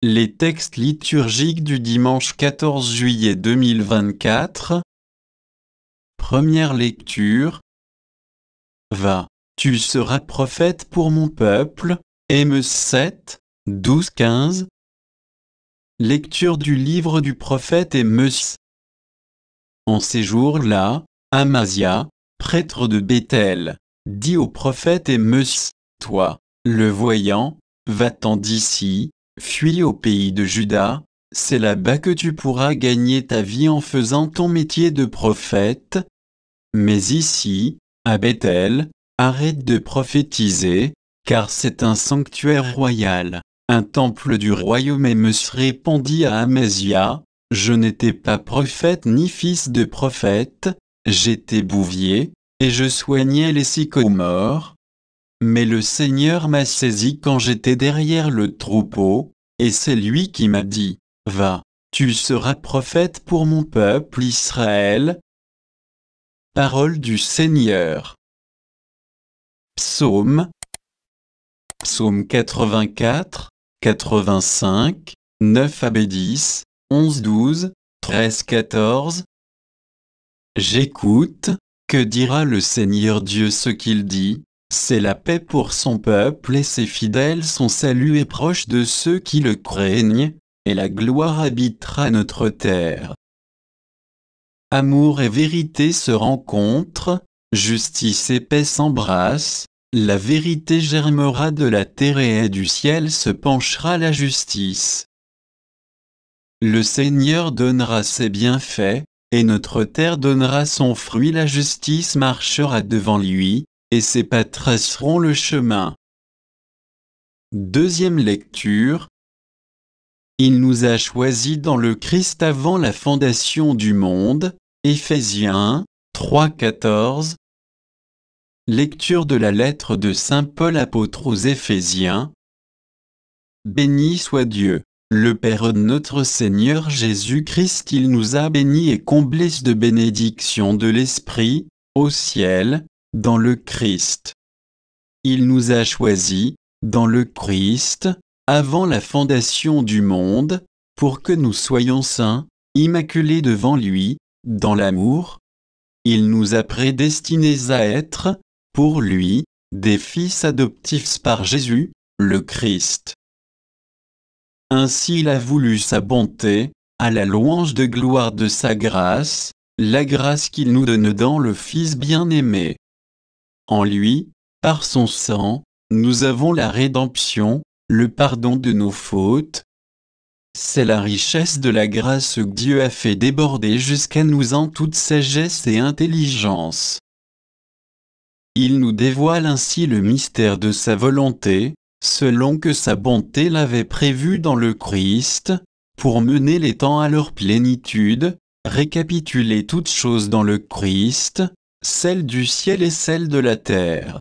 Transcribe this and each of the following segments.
Les textes liturgiques du dimanche 14 juillet 2024. Première lecture. Va, tu seras prophète pour mon peuple. Amos 7, 12-15. Lecture du livre du prophète Amos. En ces jours-là, Amasia, prêtre de Béthel, dit au prophète Amos, toi, le voyant, va-t'en d'ici, fuis au pays de Juda, c'est là-bas que tu pourras gagner ta vie en faisant ton métier de prophète. Mais ici, à Béthel, arrête de prophétiser, car c'est un sanctuaire royal, un temple du royaume. Amos répondit à Amasia, je n'étais pas prophète ni fils de prophète, j'étais bouvier, et je soignais les sycomores. Mais le Seigneur m'a saisi quand j'étais derrière le troupeau, et c'est lui qui m'a dit, va, tu seras prophète pour mon peuple Israël. Parole du Seigneur. Psaume 84, 85, 9-10, 11-12, 13-14. J'écoute, que dira le Seigneur Dieu? Ce qu'il dit, c'est la paix pour son peuple et ses fidèles. Son salut est proche de ceux qui le craignent, et la gloire habitera notre terre. Amour et vérité se rencontrent, justice et paix s'embrassent, la vérité germera de la terre et du ciel se penchera la justice. Le Seigneur donnera ses bienfaits, et notre terre donnera son fruit. La justice marchera devant lui, et ses pas traceront le chemin. Deuxième lecture. Il nous a choisis dans le Christ avant la fondation du monde. Éphésiens 3-14. Lecture de la lettre de saint Paul apôtre aux Éphésiens. Béni soit Dieu, le Père de notre Seigneur Jésus-Christ. Il nous a bénis et comblés de bénédictions de l'Esprit, au ciel, dans le Christ. Il nous a choisis, dans le Christ, avant la fondation du monde, pour que nous soyons saints, immaculés devant lui, dans l'amour. Il nous a prédestinés à être, pour lui, des fils adoptifs par Jésus, le Christ. Ainsi il a voulu sa bonté, à la louange de gloire de sa grâce, la grâce qu'il nous donne dans le Fils bien-aimé. En lui, par son sang, nous avons la rédemption, le pardon de nos fautes. C'est la richesse de la grâce que Dieu a fait déborder jusqu'à nous en toute sagesse et intelligence. Il nous dévoile ainsi le mystère de sa volonté, selon que sa bonté l'avait prévu dans le Christ, pour mener les temps à leur plénitude, récapituler toutes choses dans le Christ, celles du ciel et celles de la terre.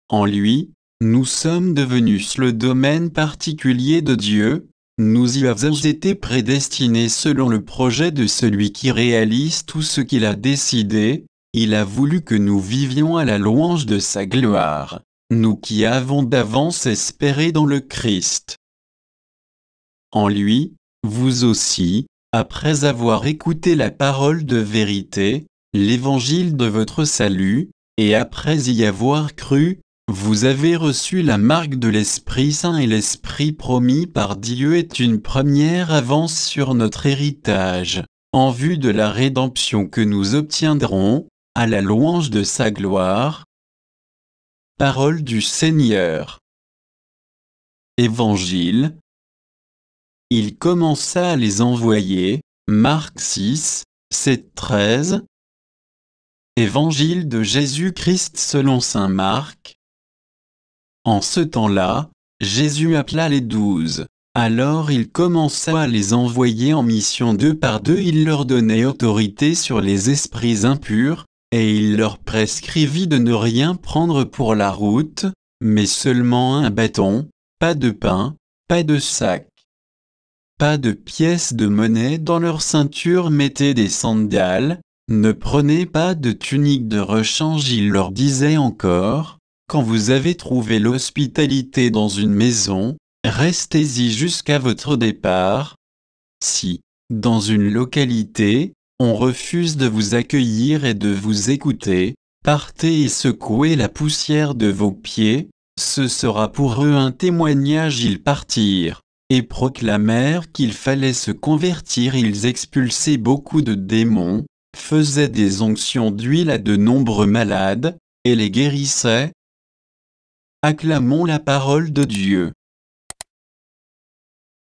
En lui, nous sommes devenus le domaine particulier de Dieu, nous y avons été prédestinés selon le projet de celui qui réalise tout ce qu'il a décidé. Il a voulu que nous vivions à la louange de sa gloire, nous qui avons d'avance espéré dans le Christ. En lui, vous aussi, après avoir écouté la parole de vérité, l'évangile de votre salut, et après y avoir cru, vous avez reçu la marque de l'Esprit Saint, et l'Esprit promis par Dieu est une première avance sur notre héritage, en vue de la rédemption que nous obtiendrons, à la louange de sa gloire. Parole du Seigneur. Évangile. Il commença à les envoyer. Marc 6, 7-13. Évangile de Jésus-Christ selon saint Marc. En ce temps-là, Jésus appela les 12. Alors il commença à les envoyer en mission 2 par 2. Il leur donnait autorité sur les esprits impurs, et il leur prescrivit de ne rien prendre pour la route, mais seulement un bâton, pas de pain, pas de sac. Pas de pièces de monnaie dans leur ceinture. Mettez des sandales, ne prenez pas de tunique de rechange. Il leur disait encore, quand vous avez trouvé l'hospitalité dans une maison, restez-y jusqu'à votre départ. Si, dans une localité, on refuse de vous accueillir et de vous écouter, partez et secouez la poussière de vos pieds, ce sera pour eux un témoignage. Ils partirent, et proclamèrent qu'il fallait se convertir. Ils expulsaient beaucoup de démons, faisaient des onctions d'huile à de nombreux malades, et les guérissaient. Acclamons la parole de Dieu.